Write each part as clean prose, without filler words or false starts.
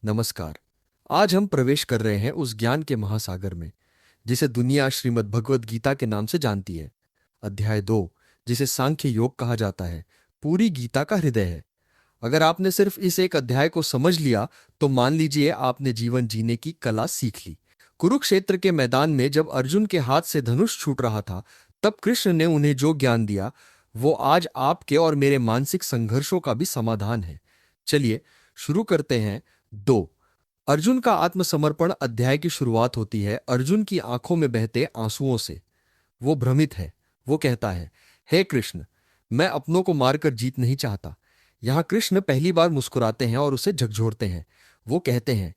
नमस्कार। आज हम प्रवेश कर रहे हैं उस ज्ञान के महासागर में जिसे दुनिया श्रीमद् भगवद गीता के नाम से जानती है। अध्याय 2, जिसे सांख्य योग कहा जाता है, पूरी गीता का हृदय है। अगर आपने सिर्फ इस एक अध्याय को समझ लिया तो मान लीजिए आपने जीवन जीने की कला सीख ली। कुरुक्षेत्र के मैदान में जब अर्जुन के हाथ से धनुष छूट रहा था, तब कृष्ण ने उन्हें जो ज्ञान दिया वो आज आपके और मेरे मानसिक संघर्षों का भी समाधान है। चलिए शुरू करते हैं। 2, अर्जुन का आत्मसमर्पण अध्याय की शुरुआत होती है अर्जुन की आंखों में बहते आंसुओं से। वो भ्रमित है। वो कहता है, हे कृष्ण, मैं अपनों को मारकर जीत नहीं चाहता। यहां कृष्ण पहली बार मुस्कुराते हैं और उसे झकझोरते हैं। वो कहते हैं,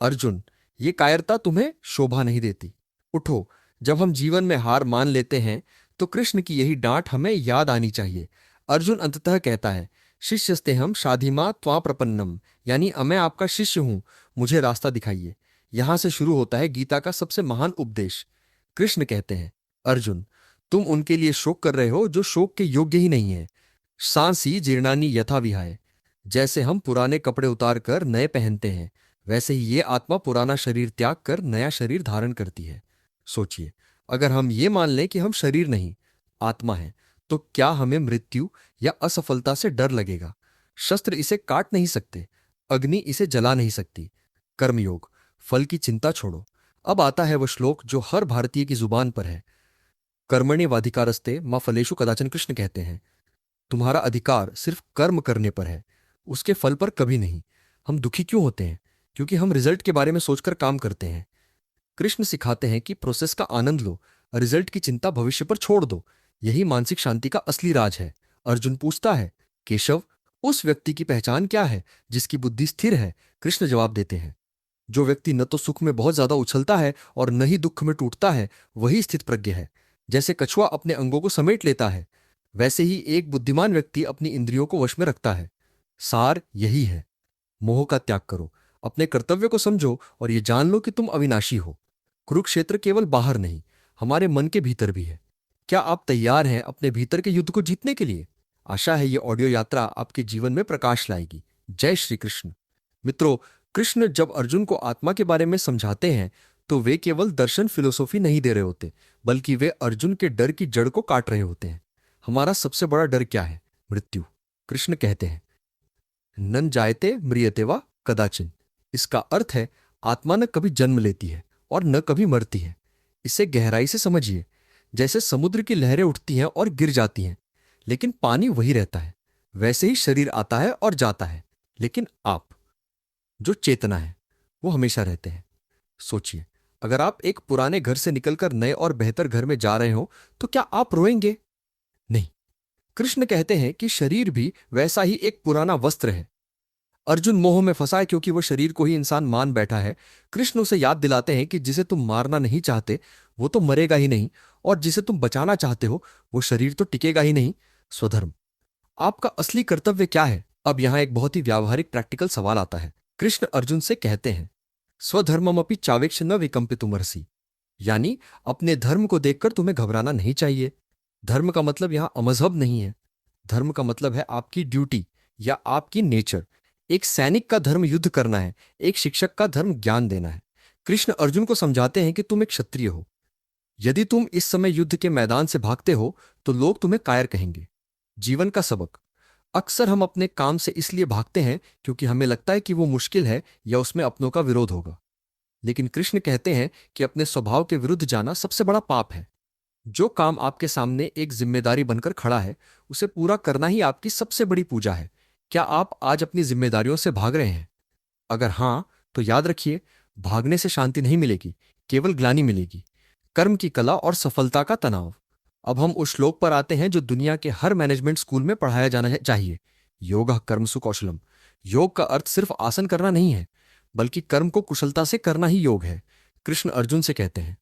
अर्जुन, ये कायरता तुम्हें शोभा नहीं देती। उठो। जब हम जीवन में हार मान लेते हैं तो कृष्ण की यही डांट हमें याद आनी चाहिए। अर्जुन अंततः कहता है, शिष्यस्तेहम शाधिमा त्वा प्रपन्नम, यानी मैं आपका शिष्य हूं, मुझे रास्ता दिखाइए। यहां से शुरू होता है गीता का सबसे महान उपदेश। कृष्ण कहते हैं, अर्जुन, तुम उनके लिए शोक कर रहे हो जो शोक के योग्य ही नहीं है। सांसी जीर्णानी यथा विहाय, जैसे हम पुराने कपड़े उतार कर नए पहनते हैं, वैसे ही ये आत्मा पुराना शरीर त्याग कर नया शरीर धारण करती है। सोचिए, अगर हम ये मान लें कि हम शरीर नहीं, आत्मा है, तो क्या हमें मृत्यु या असफलता से डर लगेगा? शस्त्र इसे काट नहीं सकते, अग्नि इसे जला नहीं सकती। कर्मयोग, फल की चिंता छोड़ो। अब आता है वह श्लोक जो हर भारतीय की जुबान पर है। कर्मण्येवाधिकारस्ते मा फलेषु कदाचन, कृष्ण कहते हैं, तुम्हारा अधिकार सिर्फ कर्म करने पर है, उसके फल पर कभी नहीं। हम दुखी क्यों होते हैं? क्योंकि हम रिजल्ट के बारे में सोचकर काम करते हैं। कृष्ण सिखाते हैं कि प्रोसेस का आनंद लो, रिजल्ट की चिंता भविष्य पर छोड़ दो। यही मानसिक शांति का असली राज है। अर्जुन पूछता है, केशव, उस व्यक्ति की पहचान क्या है जिसकी बुद्धि स्थिर है? कृष्ण जवाब देते हैं, जो व्यक्ति न तो सुख में बहुत ज्यादा उछलता है और न ही दुख में टूटता है, वही स्थित प्रज्ञ है। जैसे कछुआ अपने अंगों को समेट लेता है, वैसे ही एक बुद्धिमान व्यक्ति अपनी इंद्रियों को वश में रखता है। सार यही है, मोह का त्याग करो, अपने कर्तव्य को समझो और ये जान लो कि तुम अविनाशी हो। कुरुक्षेत्र केवल बाहर नहीं, हमारे मन के भीतर भी है। क्या आप तैयार हैं अपने भीतर के युद्ध को जीतने के लिए? आशा है ये ऑडियो यात्रा आपके जीवन में प्रकाश लाएगी। जय श्री कृष्ण। मित्रों, कृष्ण जब अर्जुन को आत्मा के बारे में समझाते हैं तो वे केवल दर्शन फिलोसॉफी नहीं दे रहे होते, बल्कि वे अर्जुन के डर की जड़ को काट रहे होते हैं। हमारा सबसे बड़ा डर क्या है? मृत्यु। कृष्ण कहते हैं, नन जायते म्रियते वा कदाचिन। इसका अर्थ है, आत्मा न कभी जन्म लेती है और न कभी मरती है। इसे गहराई से समझिए। जैसे समुद्र की लहरें उठती हैं और गिर जाती हैं, लेकिन पानी वही रहता है, वैसे ही शरीर आता है और जाता है, लेकिन आप, जो चेतना है, वो हमेशा रहते हैं। सोचिए, अगर आप एक पुराने घर से निकलकर नए और बेहतर घर में जा रहे हो तो क्या आप रोएंगे? नहीं। कृष्ण कहते हैं कि शरीर भी वैसा ही एक पुराना वस्त्र है। अर्जुन मोह में फंसा है क्योंकि वो शरीर को ही इंसान मान बैठा है। कृष्ण उसे याद दिलाते हैं कि जिसे तुम मारना नहीं चाहते वो तो मरेगा ही नहीं, और जिसे तुम बचाना चाहते हो वो शरीर तो टिकेगा ही नहीं। स्वधर्म। आपका असली कर्तव्य क्या है? अब यहां एक बहुत ही व्यावहारिक प्रैक्टिकल सवाल आता है। कृष्ण अर्जुन से कहते हैं, स्वधर्ममपि चावेक्ष न विकंपितुमर्हसि, यानी अपने धर्म को देखकर तुम्हें घबराना नहीं चाहिए। धर्म का मतलब यहां अमजहब नहीं है। धर्म का मतलब है आपकी ड्यूटी या आपकी नेचर। एक सैनिक का धर्म युद्ध करना है, एक शिक्षक का धर्म ज्ञान देना है। कृष्ण अर्जुन को समझाते हैं कि तुम एक क्षत्रिय हो। यदि तुम इस समय युद्ध के मैदान से भागते हो तो लोग तुम्हें कायर कहेंगे। जीवन का सबक। अक्सर हम अपने काम से इसलिए भागते हैं क्योंकि हमें लगता है कि वो मुश्किल है या उसमें अपनों का विरोध होगा। लेकिन कृष्ण कहते हैं कि अपने स्वभाव के विरुद्ध जाना सबसे बड़ा पाप है। जो काम आपके सामने एक जिम्मेदारी बनकर खड़ा है, उसे पूरा करना ही आपकी सबसे बड़ी पूजा है। क्या आप आज अपनी जिम्मेदारियों से भाग रहे हैं? अगर हां, तो याद रखिए, भागने से शांति नहीं मिलेगी, केवल ग्लानि मिलेगी। कर्म की कला और सफलता का तनाव। अब हम उस श्लोक पर आते हैं जो दुनिया के हर मैनेजमेंट स्कूल में पढ़ाया जाना चाहिए। योगः कर्मसु कौशलम। योग का अर्थ सिर्फ आसन करना नहीं है, बल्कि कर्म को कुशलता से करना ही योग है। कृष्ण अर्जुन से कहते हैं,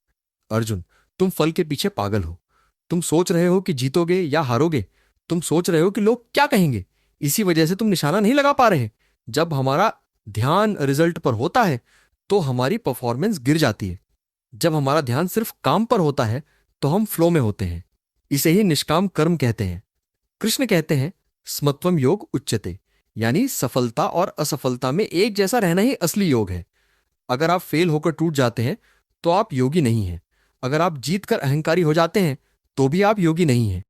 अर्जुन, तुम फल के पीछे पागल हो। तुम सोच रहे हो कि जीतोगे या हारोगे। तुम सोच रहे हो कि लोग क्या कहेंगे। इसी वजह से तुम निशाना नहीं लगा पा रहे। जब हमारा ध्यान रिजल्ट पर होता है तो हमारी परफॉर्मेंस गिर जाती है। जब हमारा ध्यान सिर्फ काम पर होता है तो हम फ्लो में होते हैं। इसे ही निष्काम कर्म कहते हैं। कृष्ण कहते हैं, स्मत्वम योग उच्यते, यानी सफलता और असफलता में एक जैसा रहना ही असली योग है। अगर आप फेल होकर टूट जाते हैं तो आप योगी नहीं हैं। अगर आप जीत कर अहंकारी हो जाते हैं तो भी आप योगी नहीं हैं।